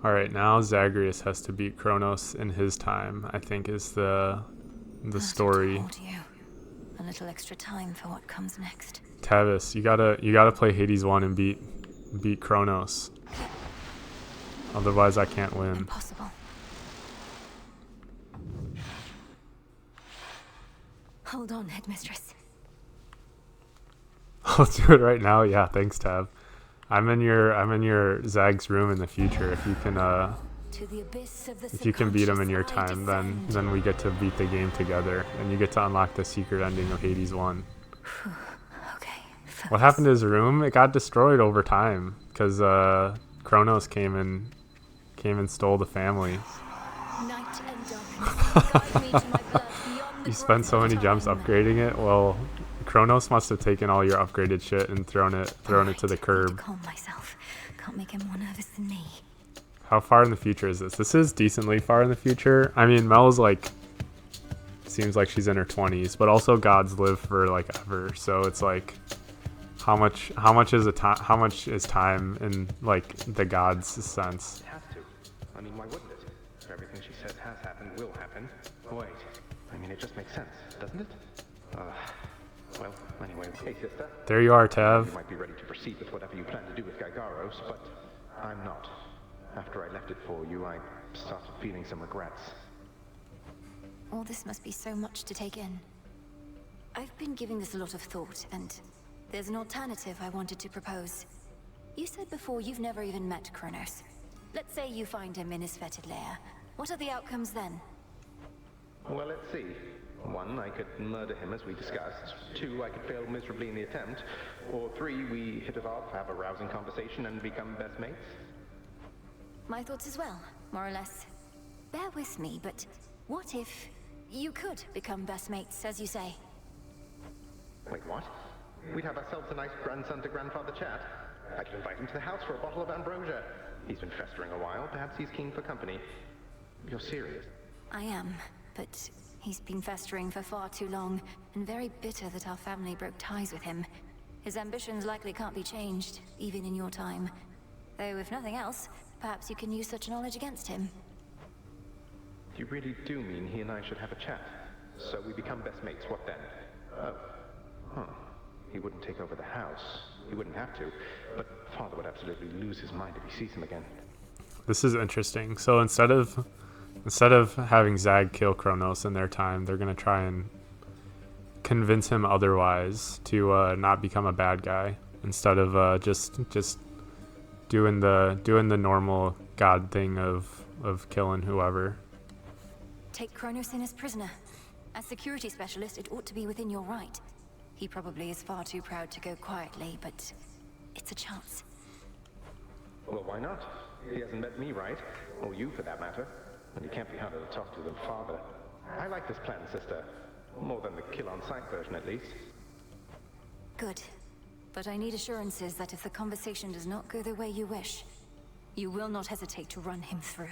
All right, now Zagreus has to beat Kronos in his time, I think is the I'll have to story. hold you. A little extra time for what comes next. Tavis, you gotta play Hades 1 and beat Kronos. Otherwise I can't win. Impossible. Hold on, headmistress. I'll do it right now. Yeah, thanks, Tab. I'm in your Zag's room in the future. To the abyss of the If you can beat him in your subconscious I time, then descend. then we get to beat the game together, and you get to unlock the secret ending of Hades 1. Okay. What Focus. happened to his room? It got destroyed over time because Kronos came and stole the family. Night and darkness, guide me to my birth beyond the You spent growth so of many jumps time. upgrading it. Well, Kronos must have taken all your upgraded shit and thrown it to the Need to curb. calm myself. Can't make him more nervous than me. How far in the future is this? This is decently far in the future. I mean, Mel's like seems like she's in her 20s, but also gods live for like ever. So it's like how much is time in like the gods sense? It has to. I mean, why wouldn't it? If everything she says has happened will happen. Wait. I mean, it just makes sense, doesn't it? Well, anyway, hey, sister. There you are, You Tav. might be ready to proceed with whatever you plan to do with Gygaros, but I'm not. After I left it for you, I started feeling some regrets. All this must be so much to take in. I've been giving this a lot of thought, and there's an alternative I wanted to propose. You said before you've never even met Kronos. Let's say you find him in his fetid lair. What are the outcomes then? Well, let's see. 1, I could murder him as we discussed. 2, I could fail miserably in the attempt. Or 3, we hit it off, have a rousing conversation, and become best mates. My thoughts as well, more or less. Bear with me, but what if you could become best mates, as you say? Wait, what? We'd have ourselves a nice grandson to grandfather chat. I could invite him to the house for a bottle of ambrosia. He's been festering a while. Perhaps he's keen for company. You're serious? I am, but he's been festering for far too long, and very bitter that our family broke ties with him. His ambitions likely can't be changed, even in your time. Though, if nothing else, perhaps you can use such knowledge against him. You really do mean he and I should have a chat? So we become best mates, what then? Oh. Huh. He wouldn't take over the house. He wouldn't have to. But Father would absolutely lose his mind if he sees him again. This is interesting. So instead of having Zag kill Kronos in their time, they're gonna try and convince him otherwise to not become a bad guy instead of just doing the normal god thing of killing whoever. Take Kronos in as prisoner. As security specialist, it ought to be within your right. He probably is far too proud to go quietly, but it's a chance. Well, why not? He hasn't met me, right? Or you, for that matter. And he can't be harder to talk to than Father. I like this plan, sister. More than the kill-on-sight version, at least. Good. But I need assurances that if the conversation does not go the way you wish, you will not hesitate to run him through.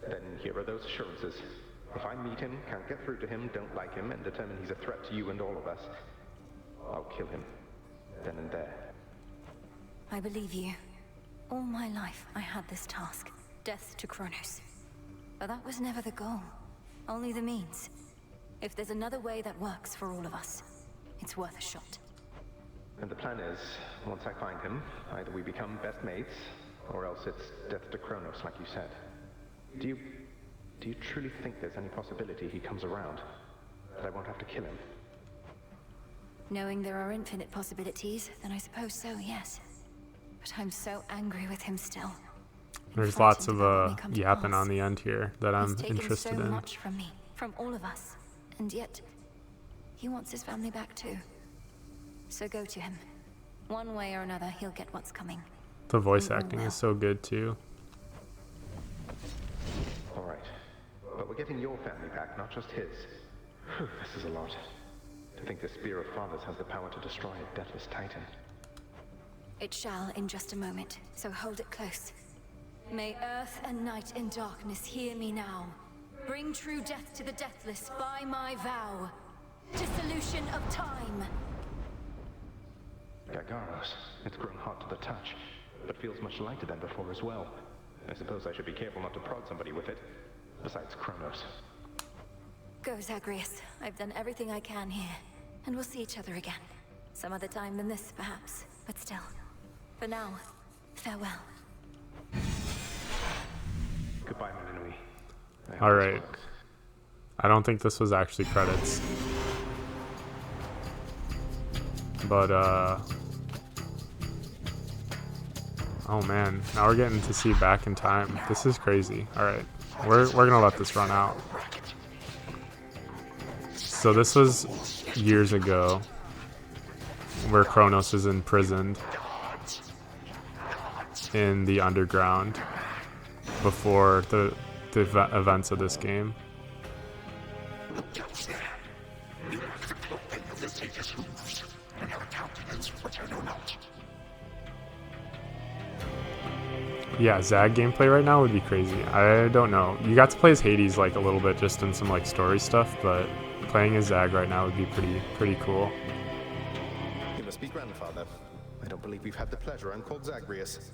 Then here are those assurances. If I meet him, can't get through to him, don't like him, and determine he's a threat to you and all of us, I'll kill him. Then and there. I believe you. All my life, I had this task. Death to Kronos. But that was never the goal. Only the means. If there's another way that works for all of us, it's worth a shot. And the plan is, once I find him, either we become best mates, or else it's death to Kronos, like you said. Do you truly think there's any possibility he comes around? That I won't have to kill him? Knowing there are infinite possibilities, then I suppose so, yes. But I'm so angry with him still. There's Frightened lots of about what may come to yapping pass. on the end here that I'm He's taken interested so in. much from me, from all of us. And yet, he wants his family back too. So go to him. One way or another, he'll get what's coming. The voice We all acting will. is so good too. All right. But we're getting your family back, not just his. Whew, this is a lot. To think the Spear of Fathers has the power to destroy a deathless titan. It shall in just a moment, so hold it close. May earth and night and darkness hear me now. Bring true death to the deathless by my vow. Dissolution of time. Gygaros, it's grown hot to the touch, but feels much lighter than before as well. I suppose I should be careful not to prod somebody with it. Besides Kronos. Go, Zagreus. I've done everything I can here. And we'll see each other again. Some other time than this, perhaps. But still. For now, farewell. Goodbye, Melinui. All right. I don't think this was actually credits. But, oh man, now we're getting to see back in time. This is crazy. All right, we're gonna let this run out. So this was years ago, where Kronos is imprisoned in the underground before the events of this game. Yeah, Zag gameplay right now would be crazy. I don't know. You got to play as Hades like a little bit just in some like story stuff, but playing as Zag right now would be pretty cool. You must be grandfather. I don't believe we've had the pleasure. I'm called Zagreus.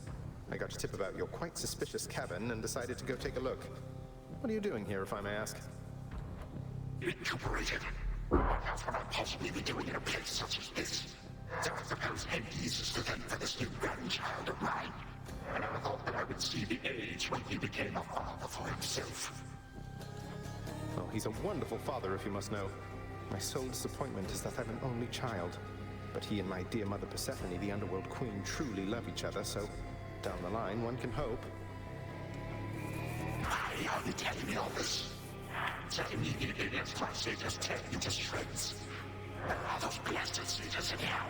I got a tip about your quite suspicious cabin and decided to go take a look. What are you doing here, if I may ask? Recuperated. What else would I possibly be doing in a place such as this? So I suppose Hades is to thank for this new grandchild of mine. I never thought that I would see the age when he became a father for himself. Oh, he's a wonderful father, if you must know. My sole disappointment is that I'm an only child. But he and my dear mother Persephone, the underworld queen, truly love each other, so down the line, one can hope. Why are you telling me all this? That immediately left my satyrs tear into shreds. Where are those blasted satyrs anyhow?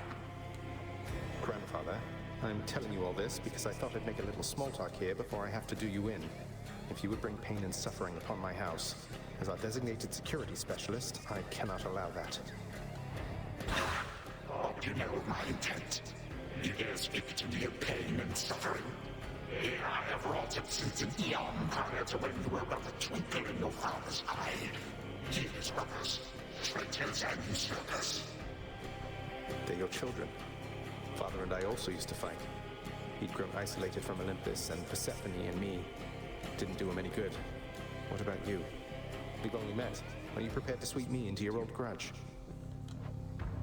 Grandfather, I'm telling you all this because I thought I'd make a little small talk here before I have to do you in. If you would bring pain and suffering upon my house, as our designated security specialist, I cannot allow that. What do you know of my intent? You dare speak to me of pain and suffering? Here I have wrought it since an eon prior to when you were but a twinkle in your father's eye. His brothers, traitors and usurpers. They're your children. Father and I also used to fight. He'd grown isolated from Olympus, and Persephone and me didn't do him any good. What about you? We've only met. Are you prepared to sweep me into your old grudge?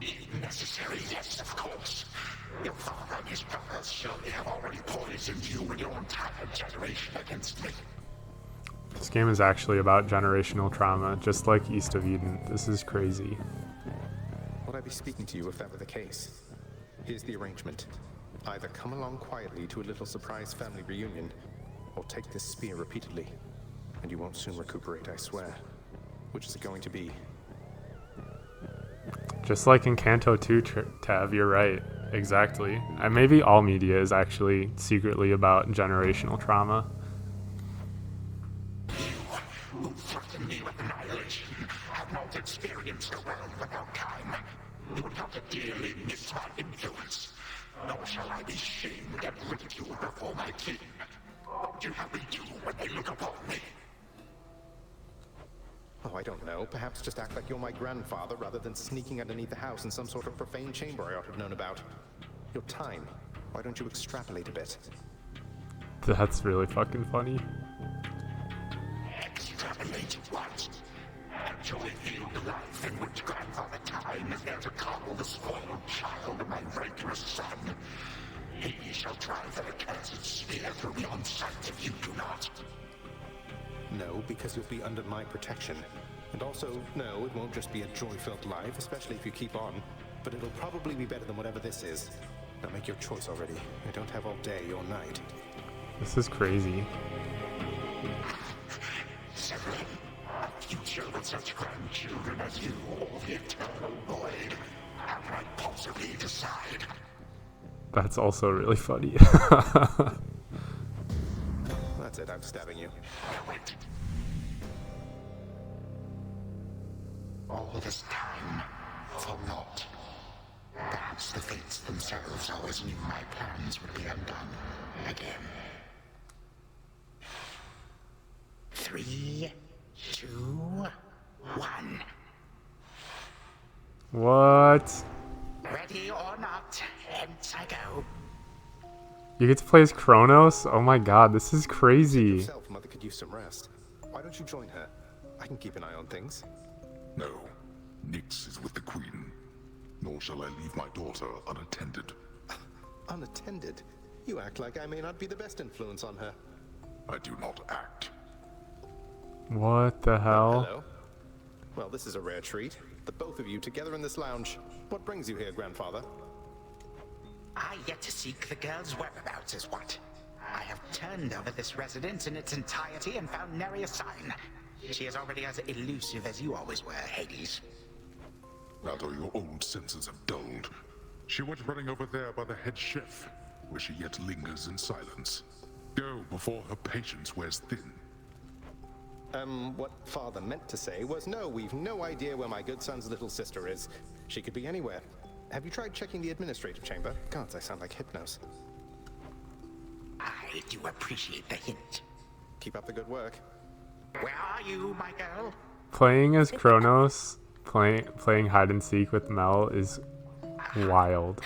If necessary, yes, of course. Your father and his brothers surely have already poisoned you and your entire generation against me. This game is actually about generational trauma, just like East of Eden. This is crazy. Would I be speaking to you if that were the case? Here's the arrangement. Either come along quietly to a little surprise family reunion, or take this spear repeatedly, and you won't soon recuperate, I swear. Which is it going to be? Just like in Kanto 2, Tav, you're right. Exactly. And maybe all media is actually secretly about generational trauma. You, who threaten me with annihilation, have not experienced a world without time. You would have to dearly miss my influence. Nor shall I be shamed and ridiculed before my kin. What do you have me do when they look upon me? Oh, I don't know. Perhaps just act like you're my grandfather rather than sneaking underneath the house in some sort of profane chamber I ought to have known about. Your time. Why don't you extrapolate a bit? That's really fucking funny. Extrapolate what? Actually feel the life in which grandfather time is there to coddle the spoiled child of my rancorous son. He shall drive the accursed spear through beyond sight if you do not. No, because you'll be under my protection. And also, no, it won't just be a joy-filled life, especially if you keep on. But it'll probably be better than whatever this is. Now make your choice already. I don't have all day or night. This is crazy. Severin, a future with such grandchildren as you, or the eternal void. How can I possibly decide? That's also really funny. That's it, I'm stabbing you. Wait. All this time, for naught. Perhaps the fates themselves always knew my plans would be undone again. 3, 2, 1. What? Ready or not, hence I go. You get to play as Kronos? Oh my god, this is crazy. Yourself, Mother could use some rest. Why don't you join her? I can keep an eye on things. No, Nyx is with the Queen. Nor shall I leave my daughter unattended. Unattended? You act like I may not be the best influence on her. I do not act. What the hell? Hello. Well, this is a rare treat. The both of you together in this lounge. What brings you here, grandfather? I yet to seek the girl's whereabouts is what. I have turned over this residence in its entirety and found nary a sign. She is already as elusive as you always were, Hades. Now though your old senses have dulled, she went running over there by the head chef, where she yet lingers in silence. Go before her patience wears thin. What father meant to say was no, we've no idea where my good son's little sister is. She could be anywhere. Have you tried checking the administrative chamber? Gods, I sound like Hypnos. I do appreciate the hint. Keep up the good work. Where are you, my girl? Playing as Kronos, playing hide and seek with Mel is wild.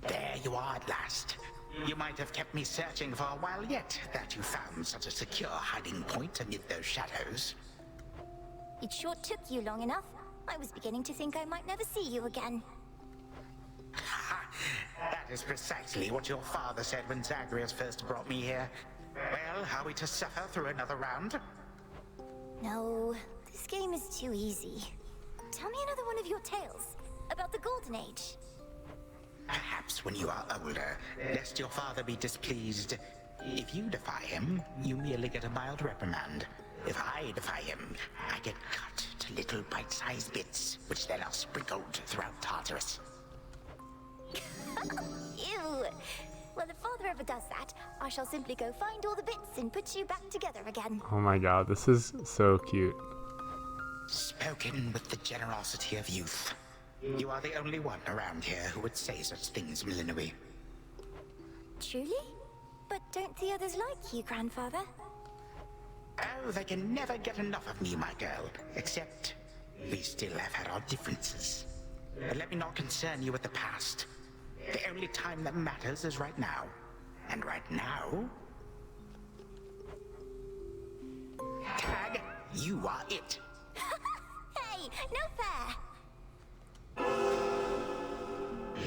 There you are at last. You might have kept me searching for a while yet, that you found such a secure hiding point amid those shadows. It sure took you long enough. I was beginning to think I might never see you again. That is precisely what your father said when Zagreus first brought me here. Well, are we to suffer through another round? No, this game is too easy. Tell me another one of your tales about the Golden Age. Perhaps when you are older, lest your father be displeased. If you defy him, you merely get a mild reprimand. If I defy him, I get cut to little bite-sized bits, which then are sprinkled throughout Tartarus. Ew! Well, if father ever does that, I shall simply go find all the bits and put you back together again. Oh my god, this is so cute. Spoken with the generosity of youth. You are the only one around here who would say such things, Milinoe. Truly? But don't the others like you, grandfather? Oh, they can never get enough of me, my girl. Except, we still have had our differences. But let me not concern you with the past. The only time that matters is right now. And right now... Tag, you are it. Hey, no fair!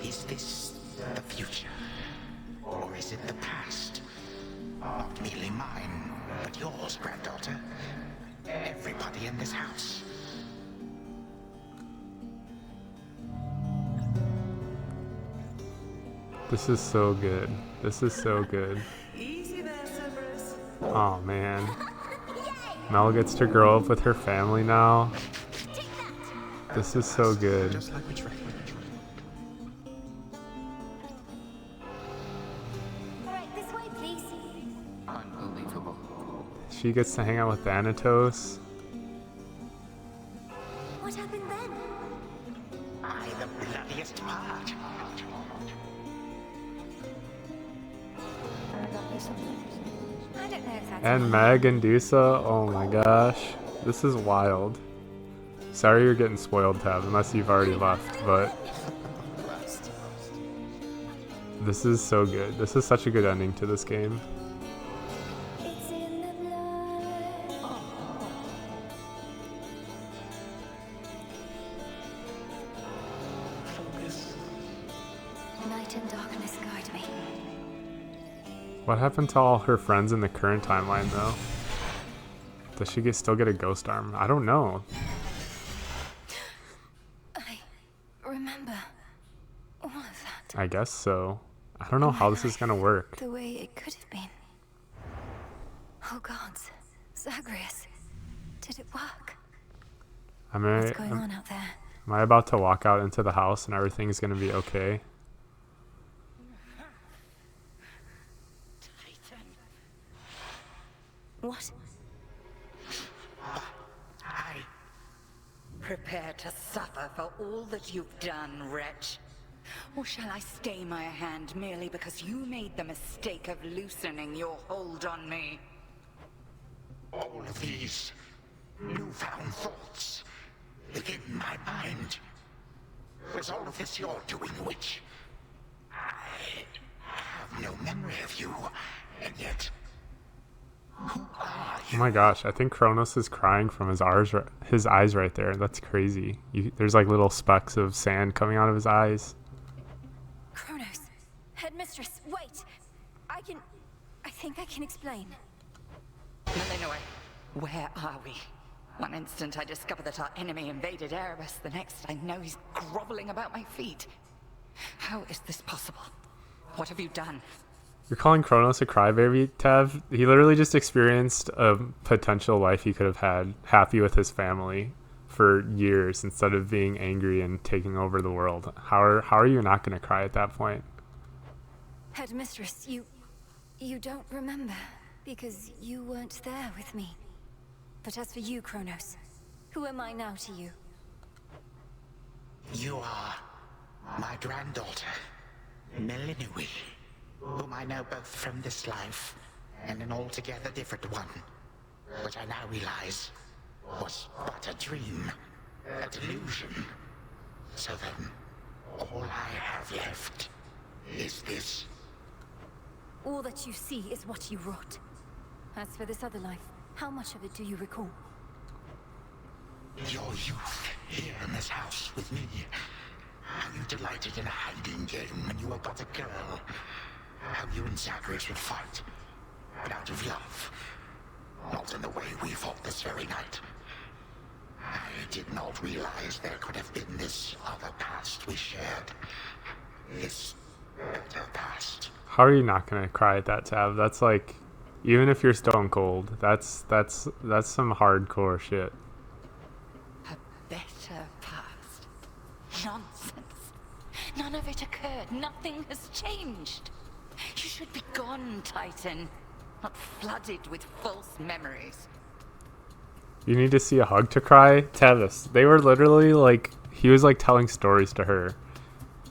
Is this the future? Or is it the past? Not merely mine, but yours, granddaughter. Everybody in this house. This is so good. This is so good. Easy there, Cerberus. Oh man. Mel gets to grow up with her family now. This is so good. Just like we tried. Alright, this way, please. Unbelievable. She gets to hang out with Thanatos. What happened then? I the bloodiest part. I don't know if that's... And Meg and Dusa. Oh my gosh. This is wild. Sorry you're getting spoiled, Tab, unless you've already left, but this is so good. This is such a good ending to this game. It's in the blood. Night and darkness guide me. What happened to all her friends in the current timeline, though? Does she still get a ghost arm? I don't know. I remember all of that. I guess so. I don't know how this is gonna work. The way it could have been. Oh gods, Zagreus, did it work? What's going on out there? Am I about to walk out into the house and everything's gonna be okay? What? Prepare to suffer for all that you've done, wretch. Or shall I stay my hand merely because you made the mistake of loosening your hold on me? All of these newfound thoughts within my mind. Was all of this your doing, witch? I have no memory of you, and yet... Who are Oh you? my gosh, I think Kronos is crying from his eyes right there. That's crazy. There's like little specks of sand coming out of his eyes. Kronos, headmistress, wait! I think I can explain. Malinois, where are we? One instant I discover that our enemy invaded Erebus, the next I know he's groveling about my feet. How is this possible? What have you done? You're calling Kronos a crybaby, Tav? He literally just experienced a potential life he could have had, happy with his family for years, instead of being angry and taking over the world. How are you not going to cry at that point? Headmistress, you don't remember, because you weren't there with me. But as for you, Kronos, who am I now to you? You are my granddaughter, Melinui, whom I know both from this life and an altogether different one, which I now realize was but a dream, a delusion. So then, all I have left is this. All that you see is what you wrought. As for this other life, how much of it do you recall? Your youth here in this house with me. How you delighted in a hiding game when you were but a girl. How you and Zagreus would fight, but out of love. Not in the way we fought this very night. I did not realize there could have been this other past we shared. This better past. How are you not going to cry at that, Tav? That's like, even if you're stone cold, that's some hardcore shit. A better past. Nonsense. None of it occurred. Nothing has changed. You should be gone, Titan. Not flooded with false memories. You need to see a hug to cry? Tavis, they were literally like, he was like telling stories to her,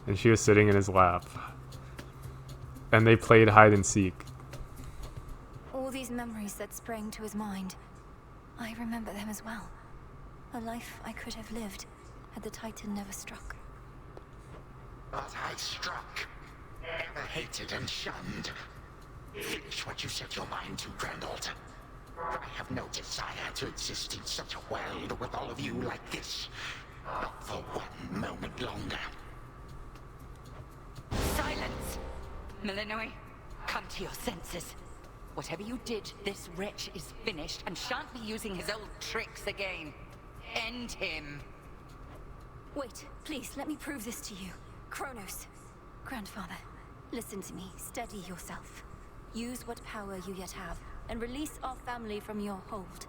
and she was sitting in his lap. And they played hide and seek. All these memories that sprang to his mind, I remember them as well. A life I could have lived had the Titan never struck. But I struck. Ever hated and shunned. Finish what you set your mind to, granddaughter. I have no desire to exist in such a world with all of you like this. Not for one moment longer. Silence! Melinoi, come to your senses. Whatever you did, this wretch is finished and shan't be using his old tricks again. End him. Wait, please, let me prove this to you. Kronos. Grandfather, listen to me. Steady yourself. Use what power you yet have, and release our family from your hold.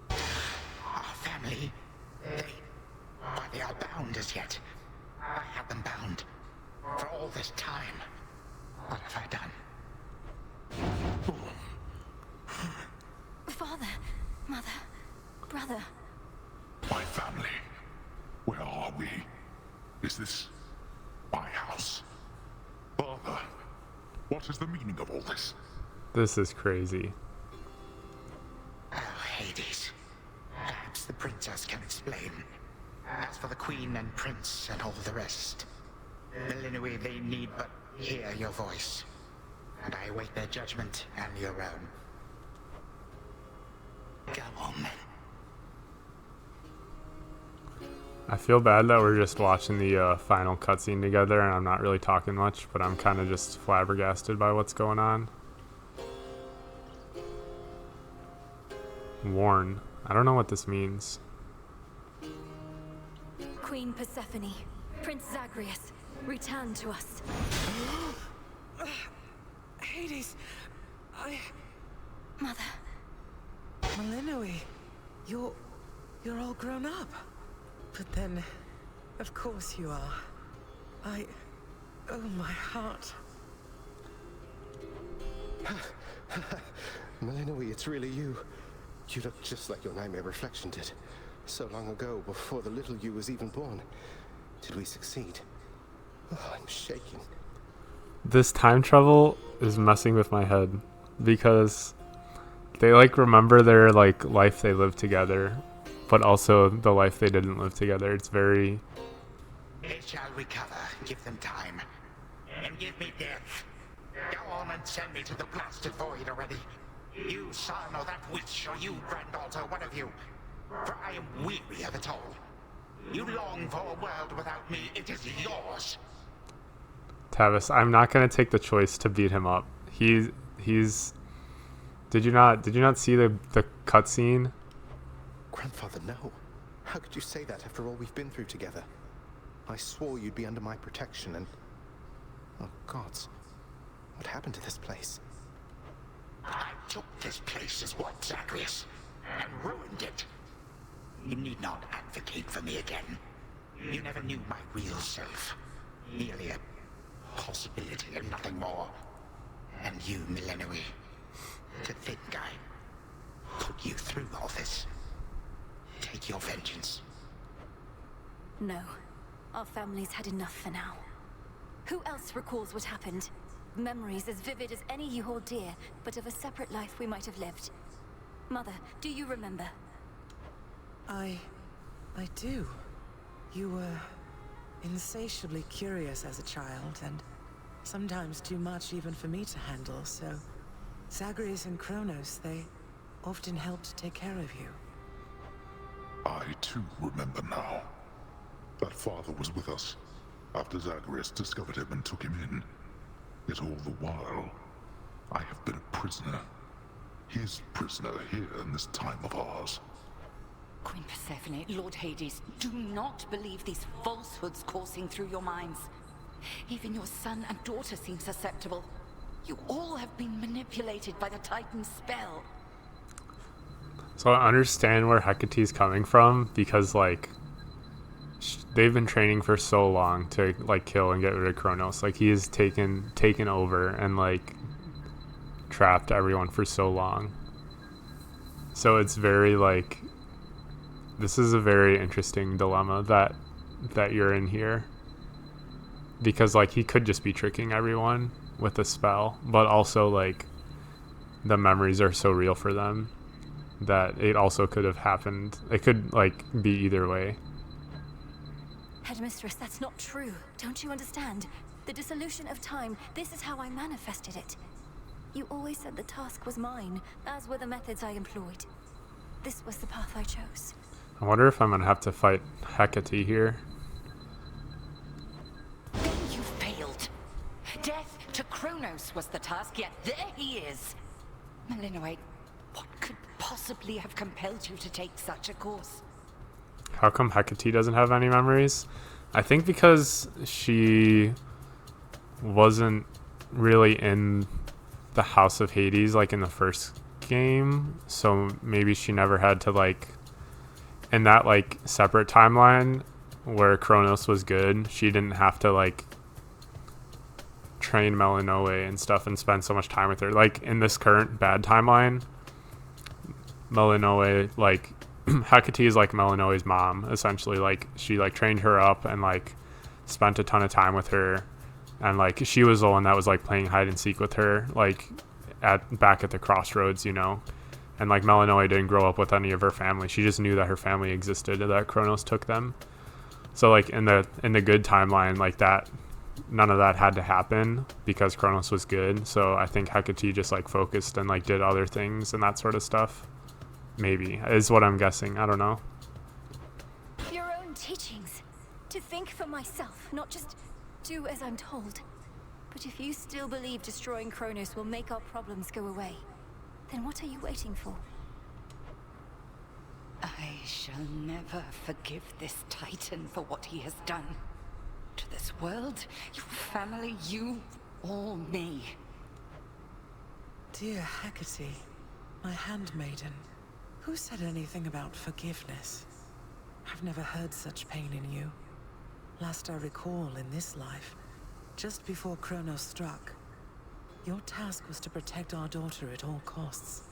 Our family, they are bound as yet. I have them bound. For all this time. What have I done? Father, mother, brother. My family. Where are we? Is this my house? Father, what is the meaning of all this? This is crazy. Oh, Hades. Perhaps the princess can explain. As for the queen and prince and all the rest, Melinui, they need but hear your voice. And I await their judgment and your own. Go on, then. I feel bad that we're just watching the final cutscene together, and I'm not really talking much, but I'm kind of just flabbergasted by what's going on. Warn. I don't know what this means. Queen Persephone, Prince Zagreus, return to us. Hades, Mother, Melinoi, you're all grown up. But then, of course you are. Oh, my heart. Melinoi, it's really you. You look just like your nightmare reflection did. So long ago, before the little you was even born. Did we succeed? Oh, I'm shaking. This time travel is messing with my head, because they like remember their like life they lived together, but also the life they didn't live together. It's very... They shall recover. Give them time. and give me death. Go on and send me to the blasted void already. You son or that witch, or you granddaughter, one of you. For I am weary of it all. You long for a world without me, it is yours. Tavis, I'm not gonna take the choice to beat him up. He's. Did you not see the cutscene? Grandfather, no. How could you say that after all we've been through together? I swore you'd be under my protection and... Oh, gods. What happened to this place? I took this place as what, Zagreus? And ruined it. You need not advocate for me again. You never knew my real self. Merely a possibility and nothing more. And you, Millenoi, to think I put you through all this. Take your vengeance. No. Our family's had enough for now. Who else recalls what happened? Memories as vivid as any you hold dear, but of a separate life we might have lived. Mother, do you remember? I do. You were insatiably curious as a child, and sometimes too much even for me to handle, so Zagreus and Kronos, they often helped take care of you. I too remember now. That father was with us after Zagreus discovered him and took him in. Yet all the while, I have been a prisoner. His prisoner here in this time of ours. Queen Persephone, Lord Hades, do not believe these falsehoods coursing through your minds. Even your son and daughter seem susceptible. You all have been manipulated by the Titan's spell. So I understand where Hecate's coming from, because like they've been training for so long to like kill and get rid of Kronos. Like he has taken over and like trapped everyone for so long. So it's very like, this is a very interesting dilemma that you're in here, because like he could just be tricking everyone with a spell, but also like the memories are so real for them that it also could have happened. It could like be either way. Headmistress, that's not true. Don't you understand? The dissolution of time, this is how I manifested it. You always said the task was mine, as were the methods I employed. This was the path I chose. I wonder if I'm gonna have to fight Hecate here. Then you failed. Death to Kronos was the task, yet there he is. Millenoi, what could possibly have compelled you to take such a course? How come Hecate doesn't have any memories? I think because she wasn't really in the House of Hades like in the first game, so maybe she never had to like, in that like separate timeline where Kronos was good, she didn't have to like train Millenoi and stuff and spend so much time with her. Like in this current bad timeline, Millenoi, like Hecate is like Millenoi mom essentially. Like she like trained her up and like spent a ton of time with her, and like she was the one that was like playing hide and seek with her like back at the crossroads, you know. And like Millenoi didn't grow up with any of her family. She just knew that her family existed and that Kronos took them. So like in the good timeline, like that, none of that had to happen because Kronos was good. So I think Hecate just like focused and like did other things and that sort of stuff. Maybe is what I'm guessing. I don't know. Your own teachings. To think for myself, not just do as I'm told. But if you still believe destroying Kronos will make our problems go away, then what are you waiting for? I shall never forgive this Titan for what he has done. To this world, your family, you, or me. Dear Hecate, my handmaiden, who said anything about forgiveness? I've never heard such pain in you. Last I recall in this life, just before Kronos struck, your task was to protect our daughter at all costs.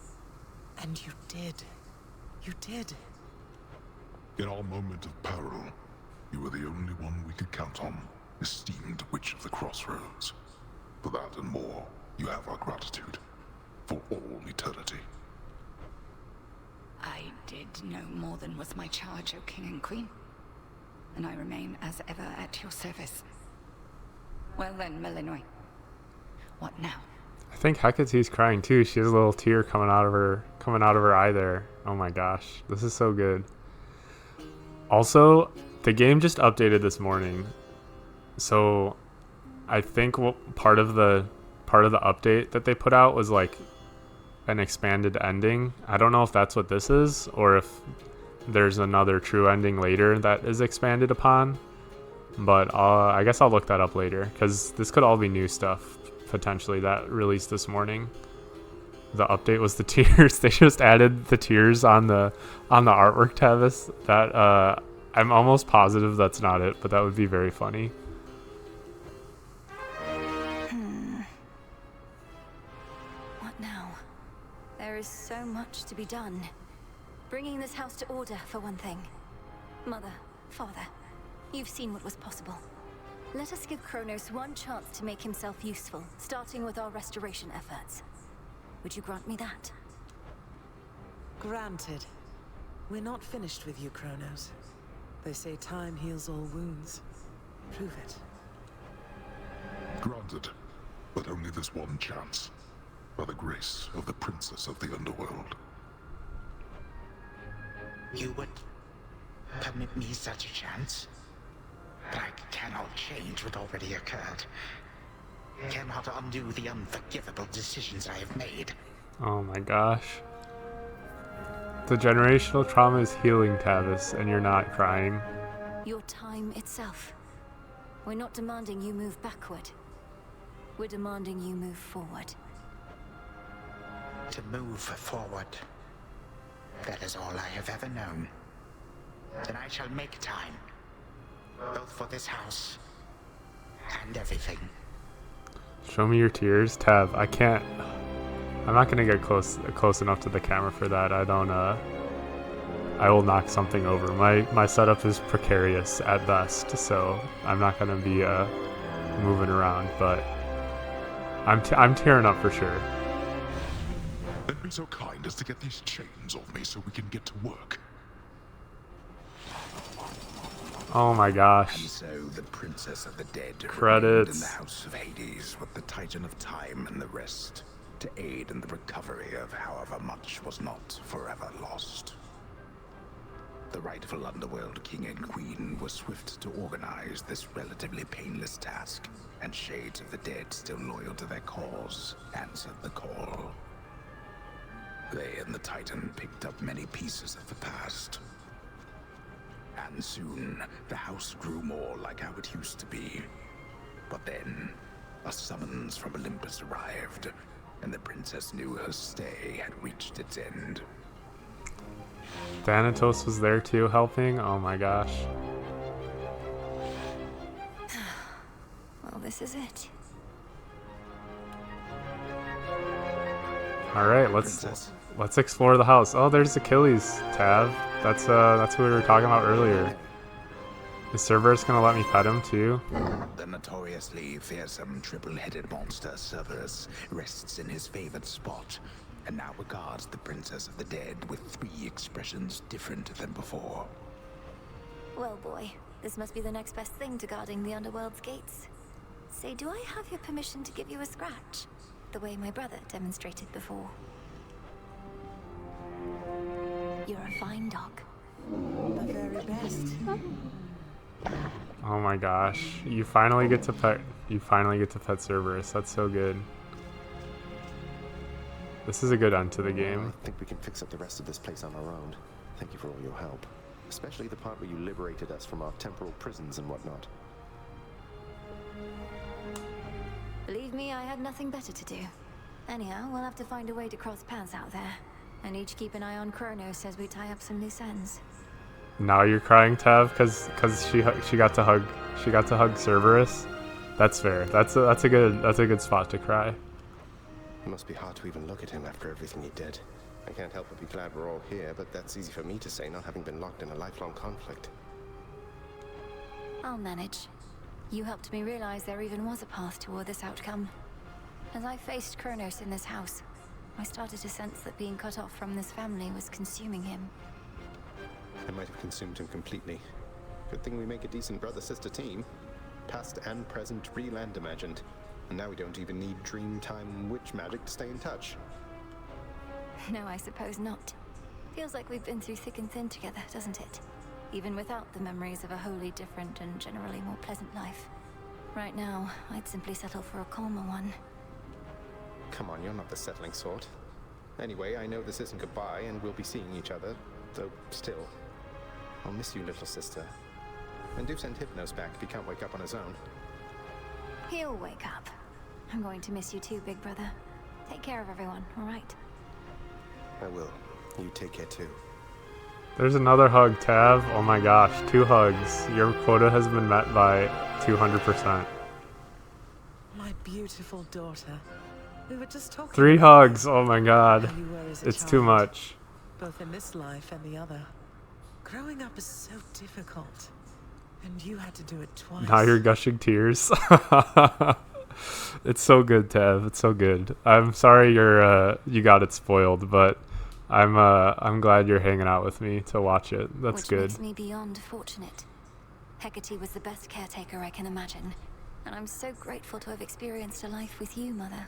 And you did. You did. In our moment of peril, you were the only one we could count on, esteemed Witch of the Crossroads. For that and more, you have our gratitude. For all eternity. I did no more than was my charge, O King and Queen. And I remain as ever at your service. Well then, Malinois. What now? I think Hecate's crying too. She has a little tear coming out of her eye there. Oh my gosh, this is so good. Also, the game just updated this morning, so I think part of the update that they put out was like an expanded ending. I don't know if that's what this is, or if there's another true ending later that is expanded upon. But I guess I'll look that up later, because this could all be new stuff potentially that released this morning. The update was the tears. They just added the tears on the artwork, Tavis. That I'm almost positive that's not it, but that would be very funny. What now? There is so much to be done. Bringing this house to order, for one thing. Mother, Father, you've seen what was possible. Let us give Kronos one chance to make himself useful, starting with our restoration efforts. Would you grant me that? Granted. We're not finished with you, Kronos. They say time heals all wounds. Prove it. Granted, but only this one chance. By the grace of the Princess of the Underworld. You would permit me such a chance? But I cannot change what already occurred. Cannot undo the unforgivable decisions I have made. Oh my gosh. The generational trauma is healing, Tavis, and you're not crying. Your time itself. We're not demanding you move backward. We're demanding you move forward. To move forward. That is all I have ever known. Then I shall make time. Both for this house and everything. Show me your tears, Tav. I can't. I'm not gonna get close enough to the camera for that. I don't. I will knock something over. My setup is precarious at best, so I'm not gonna be moving around. But I'm tearing up for sure. Then be so kind as to get these chains off me so we can get to work. Oh my gosh. And so the Princess of the Dead Credits. remained in the House of Hades with the Titan of Time and the rest to aid in the recovery of however much was not forever lost. The rightful Underworld King and Queen were swift to organize this relatively painless task, and Shades of the Dead, still loyal to their cause, answered the call. They and the Titan picked up many pieces of the past. And soon, the house grew more like how it used to be. But then, a summons from Olympus arrived, and the princess knew her stay had reached its end. Thanatos was there too, helping? Oh my gosh. Well, this is it. Alright, let's explore the house. Oh, there's Achilles, Tav. That's who we were talking about earlier. Is Cerberus gonna let me pet him too? The notoriously fearsome triple-headed monster Cerberus rests in his favored spot, and now regards the Princess of the Dead with 3 expressions different than before. Well, boy, this must be the next best thing to guarding the Underworld's gates. Say, do I have your permission to give you a scratch? The way my brother demonstrated before. You're a fine dog. The very best. Oh my gosh. You finally get to pet Cerberus. That's so good. This is a good end to the game. I think we can fix up the rest of this place on our own. Thank you for all your help. Especially the part where you liberated us from our temporal prisons and whatnot. Believe me, I had nothing better to do. Anyhow, we'll have to find a way to cross paths out there. And each keep an eye on Kronos as we tie up some loose ends. Now you're crying, Tav, because she got to hug Cerberus. That's fair. That's a good spot to cry. It must be hard to even look at him after everything he did. I can't help but be glad we're all here, but that's easy for me to say, not having been locked in a lifelong conflict. I'll manage. You helped me realize there even was a path toward this outcome. As I faced Kronos in this house, I started to sense that being cut off from this family was consuming him. I might have consumed him completely. Good thing we make a decent brother-sister team. Past and present real and imagined. And now we don't even need Dreamtime witch magic to stay in touch. No, I suppose not. Feels like we've been through thick and thin together, doesn't it? Even without the memories of a wholly different and generally more pleasant life. Right now, I'd simply settle for a calmer one. Come on, you're not the settling sort. Anyway, I know this isn't goodbye, and we'll be seeing each other, though still. I'll miss you, little sister. And do send Hypnos back if he can't wake up on his own. He'll wake up. I'm going to miss you too, big brother. Take care of everyone, all right? I will. You take care too. There's another hug, Tav. Oh my gosh, 2 hugs. Your quota has been met by 200%. My beautiful daughter. We were just talking 3 about hugs. Oh my god. how you were as a It's too child, much. both in this life and the other. Growing up is so difficult, and you had to do it twice. Now you're gushing tears. It's so good, Tav. It's so good. I'm sorry you got it spoiled, but I'm glad you're hanging out with me to watch it. That's Which good. makes me beyond fortunate. Hecate was the best caretaker I can imagine, and I'm so grateful to have experienced a life with you, Mother,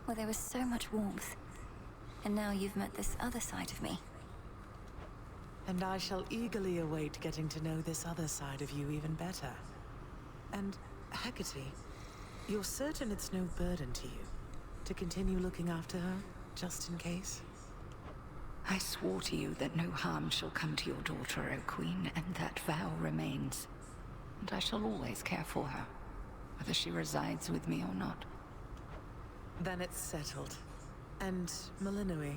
where there was so much warmth. And now you've met this other side of me. And I shall eagerly await getting to know this other side of you even better. And, Hecate, you're certain it's no burden to you to continue looking after her, just in case? I swore to you that no harm shall come to your daughter, O Queen, and that vow remains. And I shall always care for her, whether she resides with me or not. Then it's settled. And, Malinui,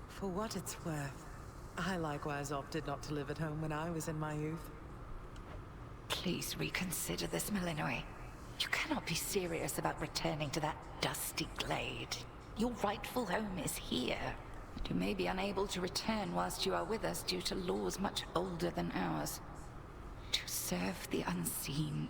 for what it's worth, I likewise opted not to live at home when I was in my youth. Please reconsider this, Malinui. You cannot be serious about returning to that dusty glade. Your rightful home is here. You may be unable to return whilst you are with us due to laws much older than ours. To serve the unseen.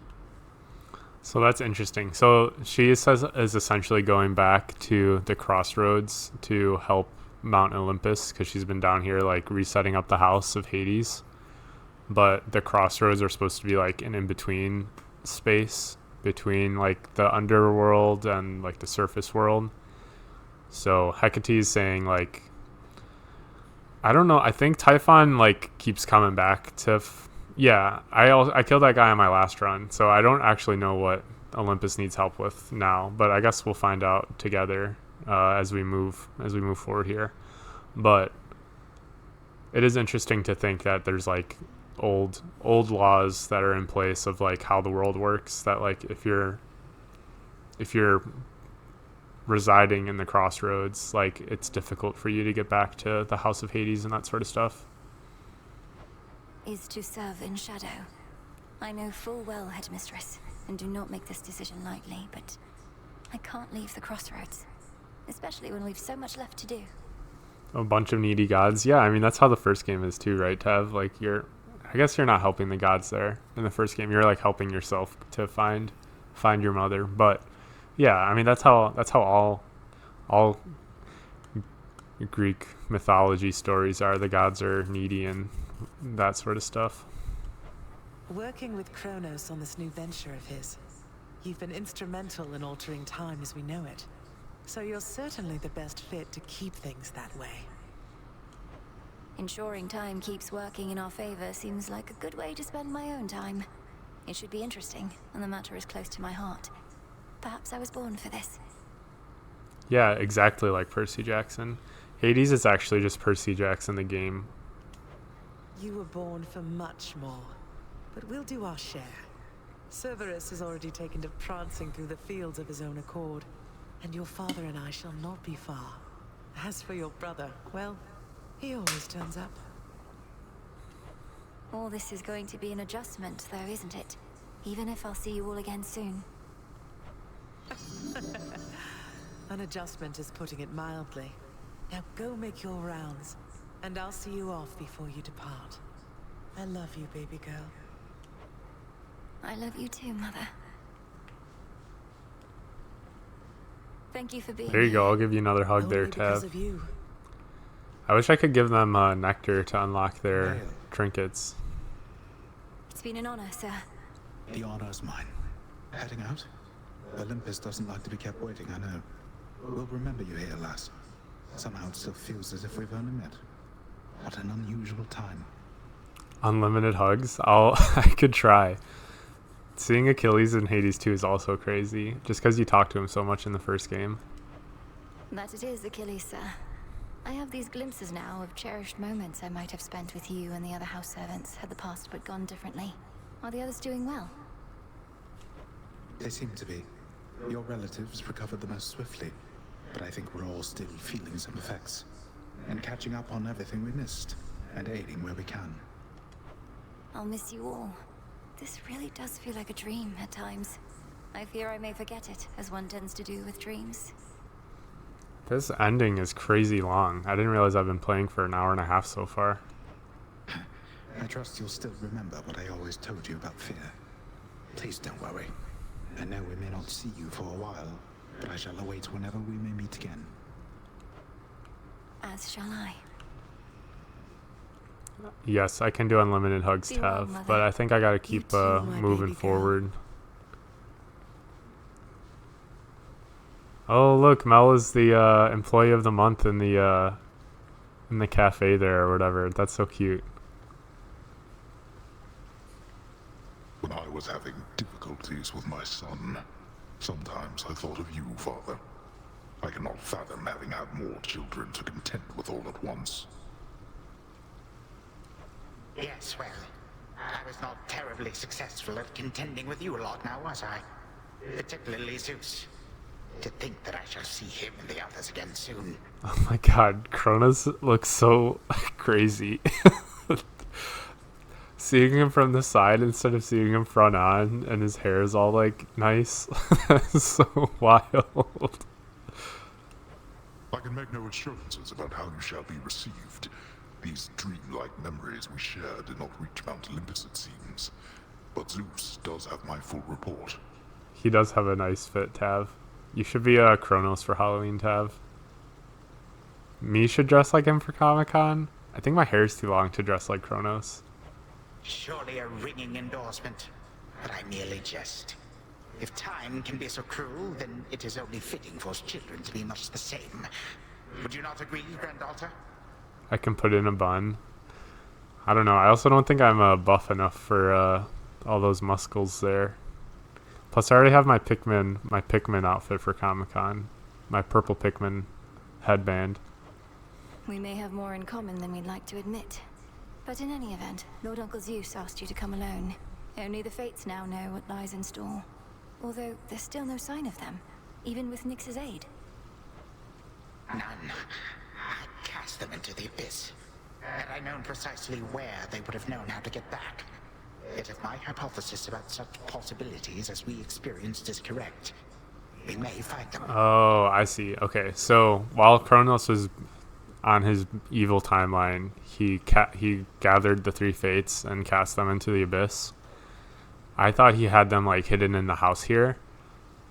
So that's interesting. So she is essentially going back to the crossroads to help Mount Olympus because she's been down here like resetting up the house of Hades. But the crossroads are supposed to be like an in-between space between like the underworld and like the surface world. So Hecate is saying like, I don't know. I think Typhon like keeps coming back to. Yeah, I killed that guy on my last run, so I don't actually know what Olympus needs help with now. But I guess we'll find out together as we move forward here. But it is interesting to think that there's like old laws that are in place of like how the world works. That like if you're residing in the crossroads, like it's difficult for you to get back to the House of Hades and that sort of stuff. Is to serve in shadow. I know full well, Headmistress, and do not make this decision lightly, but I can't leave the crossroads, especially when we've so much left to do. A bunch of needy gods. Yeah, I mean that's how the first game is too, right, Tev? Like I guess you're not helping the gods there in the first game. You're like helping yourself to find your mother. But yeah, I mean that's how all Greek mythology stories are. The gods are needy and that sort of stuff. Working with Kronos on this new venture of his, you've been instrumental in altering time as we know it. So you're certainly the best fit to keep things that way. Ensuring time keeps working in our favor seems like a good way to spend my own time. It should be interesting, and the matter is close to my heart. Perhaps I was born for this. Yeah, exactly like Percy Jackson. Hades is actually just Percy Jackson the game. You were born for much more, but we'll do our share. Cerberus has already taken to prancing through the fields of his own accord, and your father and I shall not be far. As for your brother, well, he always turns up. All this is going to be an adjustment, though, isn't it? Even if I'll see you all again soon. An adjustment is putting it mildly. Now go make your rounds, and I'll see you off before you depart. I love you, baby girl. I love you too, Mother. Thank you for being There you here. go. I'll give you another hug there, Only because Tev. of you. I wish I could give them nectar to unlock their trinkets. It's been an honor, sir. The honor's mine. Heading out? Olympus doesn't like to be kept waiting, I know. We'll remember you here, lass. Somehow it still feels as if we've only met. What an unusual time. Unlimited hugs? I could try. Seeing Achilles in Hades 2 is also crazy, just because you talked to him so much in the first game. That it is, Achilles, sir. I have these glimpses now of cherished moments I might have spent with you and the other house servants had the past but gone differently. Are the others doing well? They seem to be. Your relatives recovered the most swiftly, but I think we're all still feeling some effects. And catching up on everything we missed, and aiding where we can. I'll miss you all. This really does feel like a dream at times. I fear I may forget it, as one tends to do with dreams. This ending is crazy long. I didn't realize I've been playing for an hour and a half so far. I trust you'll still remember what I always told you about fear. Please don't worry. I know we may not see you for a while, but I shall await whenever we may meet again. As shall I. Yes, I can do unlimited hugs, Be well, Tav, Mother. but I think I gotta keep too, my moving baby girl. forward. Oh, look, Mel is the employee of the month in the cafe there or whatever. That's so cute. When I was having difficulties with my son, sometimes I thought of you, Father. I cannot fathom having had more children to contend with all at once. Yes, well, I was not terribly successful at contending with you a lot now, was I? Particularly Zeus. To think that I shall see him and the others again soon. Oh my god, Kronos looks so crazy. Seeing him from the side instead of seeing him front on, and his hair is all like nice. That's so wild. I can make no assurances about how you shall be received. These dreamlike memories we share did not reach Mount Olympus, it seems. But Zeus does have my full report. He does have a nice fit, Tav. You should be Kronos for Halloween, Tav. Me should dress like him for Comic-Con. I think my hair's too long to dress like Kronos. Surely a ringing endorsement, but I merely jest. If time can be so cruel, then it is only fitting for children to be much the same. Would you not agree, Granddaughter? I can put in a bun. I don't know. I also don't think I'm buff enough for all those muscles there. Plus, I already have my Pikmin outfit for Comic-Con. My purple Pikmin headband. We may have more in common than we'd like to admit. But in any event, Lord Uncle Zeus asked you to come alone. Only the Fates now know what lies in store. Although there's still no sign of them, even with Nyx's aid. None. I cast them into the abyss. Had I known precisely where, they would have known how to get back. Yet if my hypothesis about such possibilities as we experienced is correct, we may find them. Oh, I see. Okay, so while Kronos was on his evil timeline, he gathered the three fates and cast them into the abyss. I thought he had them like hidden in the house here.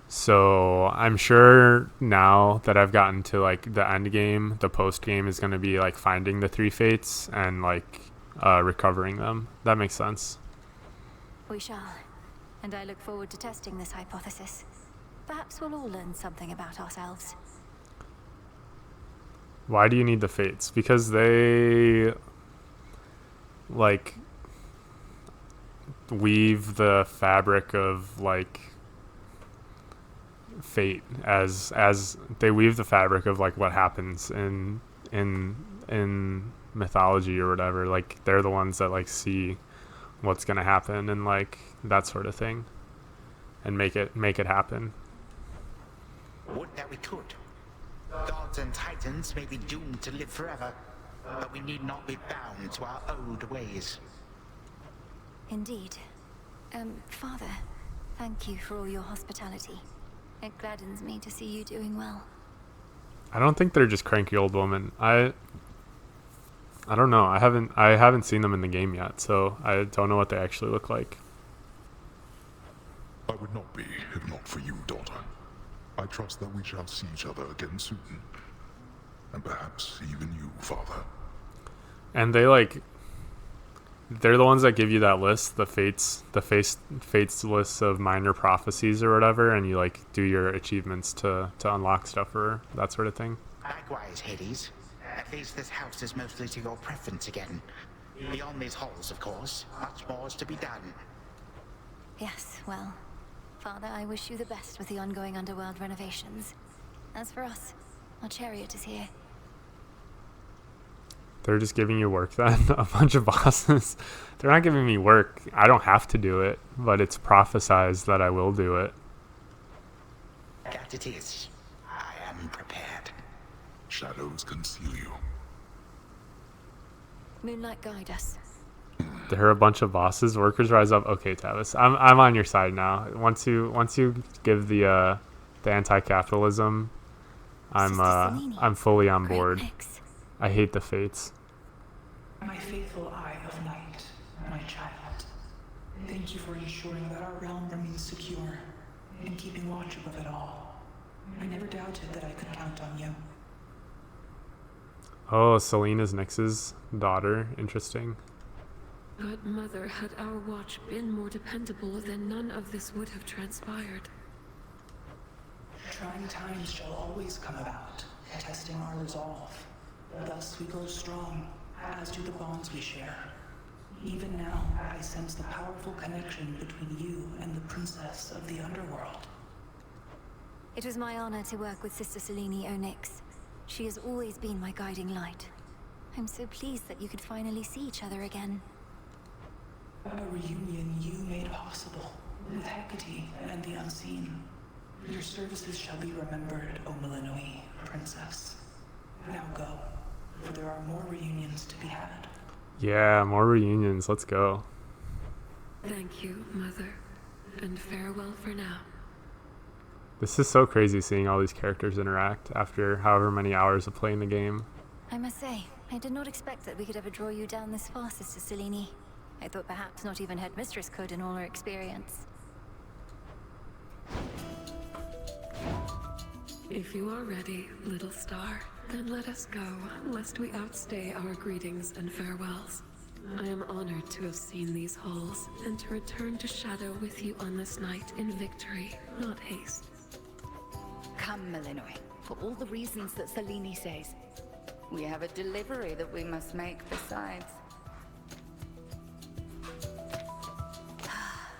So I'm sure now that I've gotten to like the end game, the post game is going to be like finding the three fates and like recovering them. That makes sense. We shall. And I look forward to testing this hypothesis. Perhaps we'll all learn something about ourselves. Why do you need the fates? Because they like weave the fabric of like fate as they weave the fabric of like what happens in mythology or whatever. Like they're the ones that like see what's gonna happen and like that sort of thing and make it happen. Would that we could. Gods and titans may be doomed to live forever, but we need not be bound to our old ways. Indeed. Father, thank you for all your hospitality. It gladdens me to see you doing well. I don't think they're just cranky old women. I don't know. I haven't seen them in the game yet, so I don't know what they actually look like. I would not be if not for you, daughter. I trust that we shall see each other again soon. And perhaps even you, father. And they They're the ones that give you that list, the fates list of minor prophecies or whatever, and you like do your achievements to unlock stuff or that sort of thing. Likewise, Hades. At least this house is mostly to your preference again. Beyond these halls, of course, much more is to be done. Yes, well, Father, I wish you the best with the ongoing underworld renovations. As for us, our chariot is here. They're just giving you work then? A bunch of bosses. They're not giving me work. I don't have to do it, but it's prophesized that I will do it. That it is. I am prepared. Shadows conceal you. Moonlight, guide us. There are a bunch of bosses. Workers rise up. Okay, Tavis, I'm on your side now. Once you give the anti-capitalism, I'm fully on board. I hate the fates. My faithful Eye of Night, my child. Thank you for ensuring that our realm remains secure and keeping watch above it all. I never doubted that I could count on you. Oh, Selena's Nyx's daughter. Interesting. But Mother, had our watch been more dependable, then none of this would have transpired. Trying times shall always come about, testing our resolve. Thus we grow strong, as do the bonds we share. Even now, I sense the powerful connection between you and the princess of the underworld. It was my honor to work with Sister Selene Onyx. She has always been my guiding light. I'm so pleased that you could finally see each other again. A reunion you made possible, with Hecate and the Unseen. Your services shall be remembered, O Millenoi, Princess. Now go, for there are more reunions to be had. Yeah, more reunions. Let's go. Thank you, Mother, and farewell for now. This is so crazy seeing all these characters interact after however many hours of playing the game. I must say, I did not expect that we could ever draw you down this far, Sister Selene. I thought perhaps not even Headmistress could in all her experience. If you are ready, little star, then let us go, lest we outstay our greetings and farewells. I am honored to have seen these halls, and to return to Shadow with you on this night in victory, not haste. Come, Millenoi, for all the reasons that Selene says. We have a delivery that we must make besides.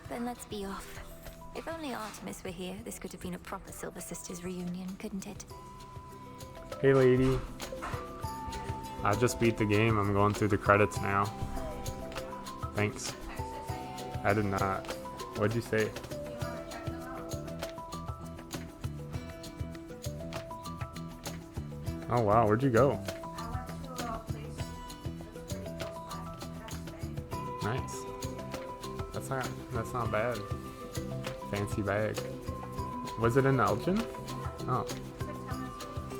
Then let's be off. If only Artemis were here, this could have been a proper Silver Sisters reunion, couldn't it? Hey, lady. I just beat the game. I'm going through the credits now. Thanks. I did not. What'd you say? Oh wow, where'd you go? Nice. That's not bad. Fancy bag. Was it in Elgin? Oh.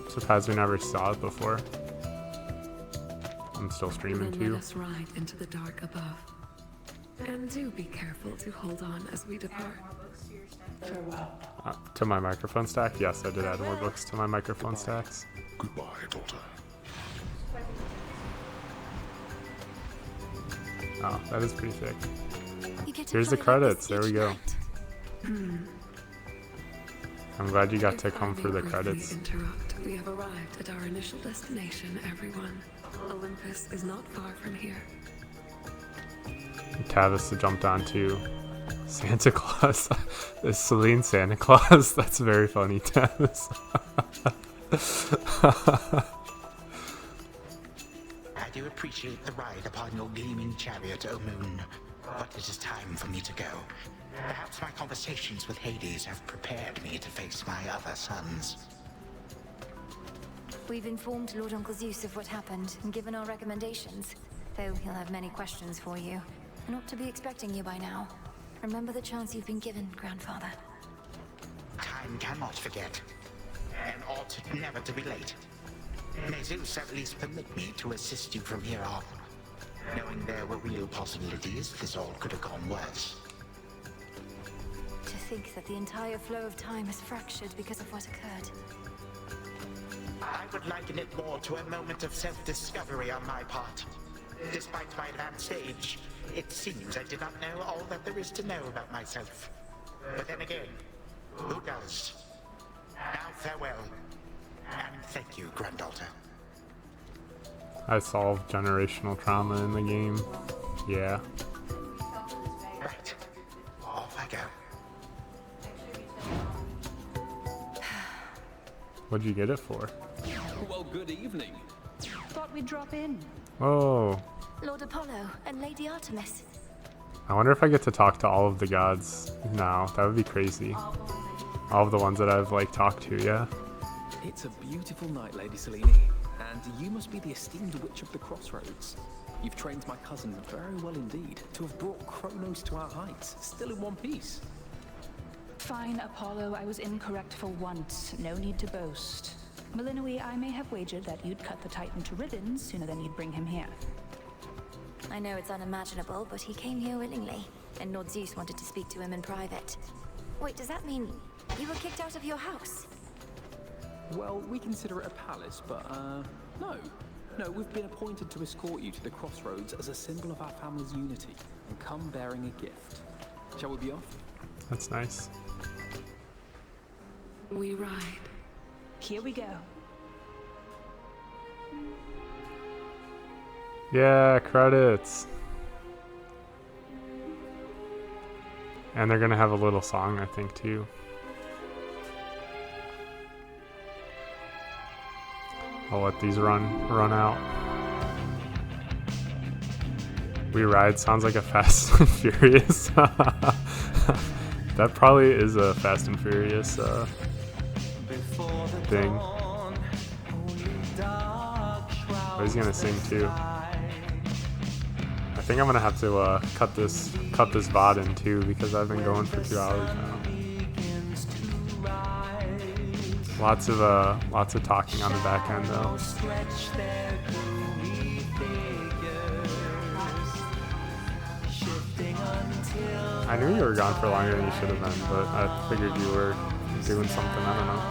Surprised we never saw it before. I'm still streaming Then too. let us ride into the dark above. And do be careful to hold on as we depart. Farewell. To my microphone stack? Yes, I did add more books to my microphone stacks. Goodbye, daughter. Oh, that is pretty thick. You get to Here's the fly like credits. this There we each go. night. I'm glad you got to If come I may for the briefly credits. interrupt, we have arrived at our initial destination, everyone. Olympus is not far from here. Tavis jumped onto Santa Claus. Is Selene Santa Claus? That's very funny, Tavis. I do appreciate the ride upon your gleaming chariot, O Moon. But it is time for me to go. Perhaps my conversations with Hades have prepared me to face my other sons. We've informed Lord Uncle Zeus of what happened and given our recommendations. Though he'll have many questions for you. And ought to be expecting you by now. Remember the chance you've been given, Grandfather. Time cannot forget, and ought never to be late. May Zeus at least permit me to assist you from here on. Knowing there were real possibilities, this all could have gone worse. To think that the entire flow of time is fractured because of what occurred. I would liken it more to a moment of self-discovery on my part. Despite my advanced age, It seems I did not know all that there is to know about myself. But then again, who does? Now farewell, and thank you, granddaughter. I solved generational trauma in the game. Yeah. Right. Off I go. What'd you get it for? Well, good evening. Thought we'd drop in. Oh. Lord Apollo and Lady Artemis. I wonder if I get to talk to all of the gods now. That would be crazy. All of the ones that I've like talked to, yeah. It's a beautiful night, Lady Selene, and you must be the esteemed Witch of the Crossroads. You've trained my cousin very well indeed to have brought Kronos to our heights, still in one piece. Fine, Apollo, I was incorrect for once. No need to boast. Melinoe, I may have wagered that you'd cut the Titan to ribbons sooner than you'd bring him here. I know it's unimaginable, but he came here willingly, and Lord Zeus wanted to speak to him in private. Wait, does that mean you were kicked out of your house? Well, we consider it a palace, but, no. No, we've been appointed to escort you to the Crossroads as a symbol of our family's unity, and come bearing a gift. Shall we be off? That's nice. We ride. Here we go. Yeah, credits. And they're gonna have a little song, I think, too. I'll let these run out. We Ride sounds like a Fast and Furious. That probably is a Fast and Furious thing. But he's gonna sing too. I think I'm gonna have to cut this VOD in two because I've been going for 2 hours now. Lots of talking on the back end though. I knew you were gone for longer than you should have been, but I figured you were doing something, I don't know.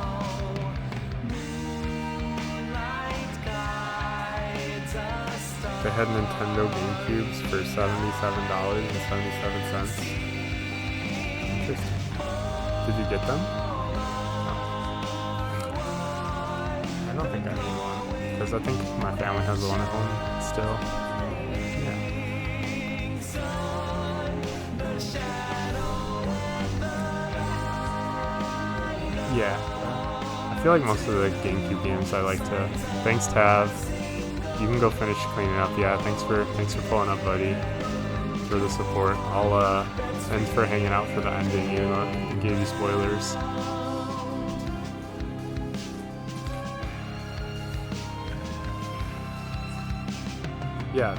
They had Nintendo GameCubes for $77.77. Interesting. Did you get them? I don't think I need one, because I think my family has one at home still. Yeah. I feel like most of the GameCube games I like to. Thanks, Tav. You can go finish cleaning up. Yeah, thanks for pulling up, buddy. For the support. And for hanging out for the ending, even though it gave you spoilers. Yeah,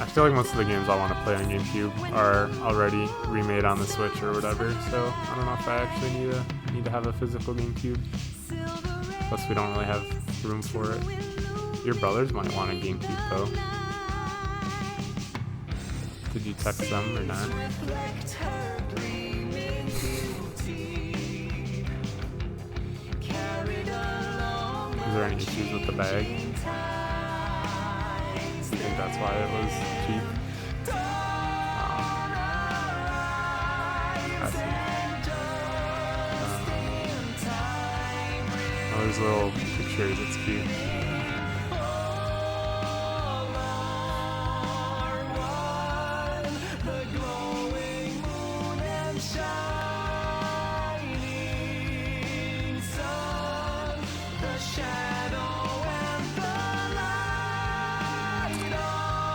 I feel like most of the games I want to play on GameCube are already remade on the Switch or whatever, so I don't know if I actually need to have a physical GameCube. Plus we don't really have room for it. Your brothers might want a GameCube though. Did you text them or not? Is there any issues with the bag? I think that's why it was cheap. I see. Oh, there's little pictures, it's cute.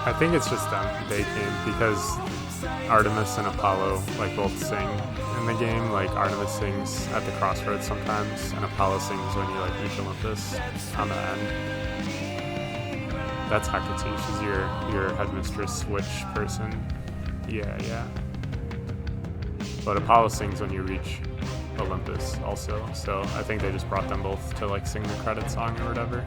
I think it's just them. They came because Artemis and Apollo like both sing in the game. Like Artemis sings at the crossroads sometimes, and Apollo sings when you like reach Olympus on the end. That's Hecate. She's your headmistress witch person. Yeah. But Apollo sings when you reach Olympus also. So I think they just brought them both to like sing the credit song or whatever.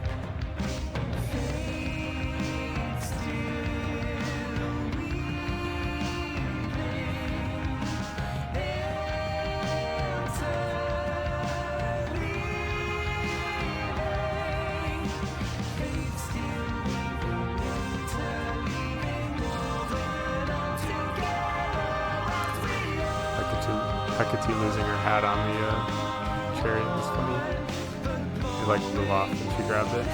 Lakitu losing her hat on the chariot was funny. It like blew off and she grabbed it.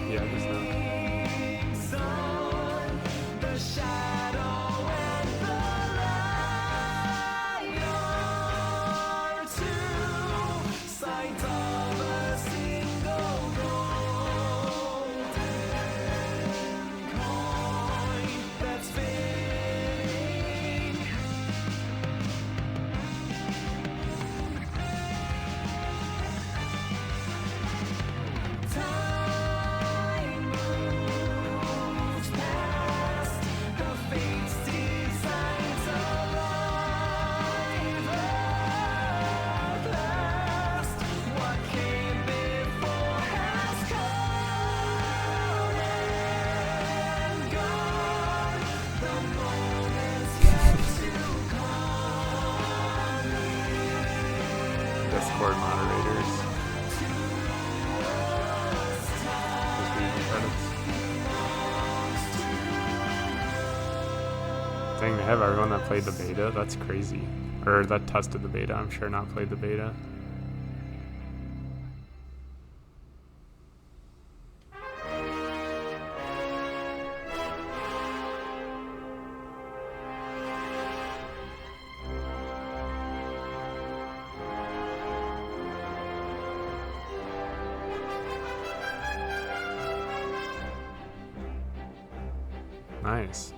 Yeah, just that. Discord moderators. Just reading credits. Dang, they have everyone that played the beta? That's crazy. Or that tested the beta, I'm sure not played the beta. Nice.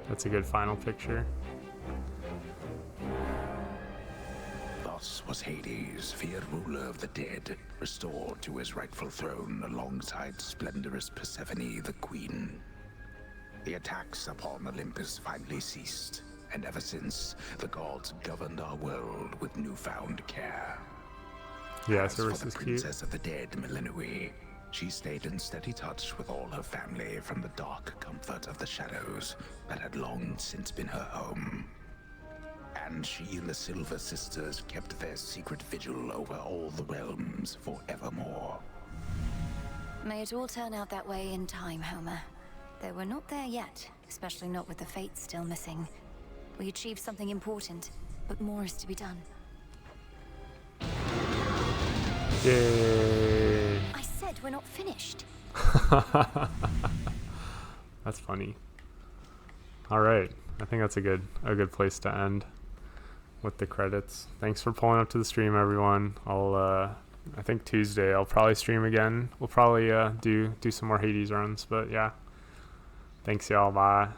That's a good final picture. Thus was Hades, feared ruler of the dead, restored to his rightful throne alongside splendorous Persephone, the queen. The attacks upon Olympus finally ceased, and ever since, the gods governed our world with newfound care. Yeah, As so for this the is cute. princess of the dead, Melinoi, she stayed in steady touch with all her family from the dark comfort of the shadows that had long since been her home. And she and the Silver Sisters kept their secret vigil over all the realms forevermore. May it all turn out that way in time, Homer. Though we're not there yet, especially not with the Fates still missing. We achieved something important, but more is to be done. Yay! I said we're not finished. That's funny. All right, I think that's a good place to end with the credits. Thanks for pulling up to the stream, everyone. I think Tuesday I'll probably stream again. We'll probably do some more Hades runs, but yeah. Thanks y'all. Bye.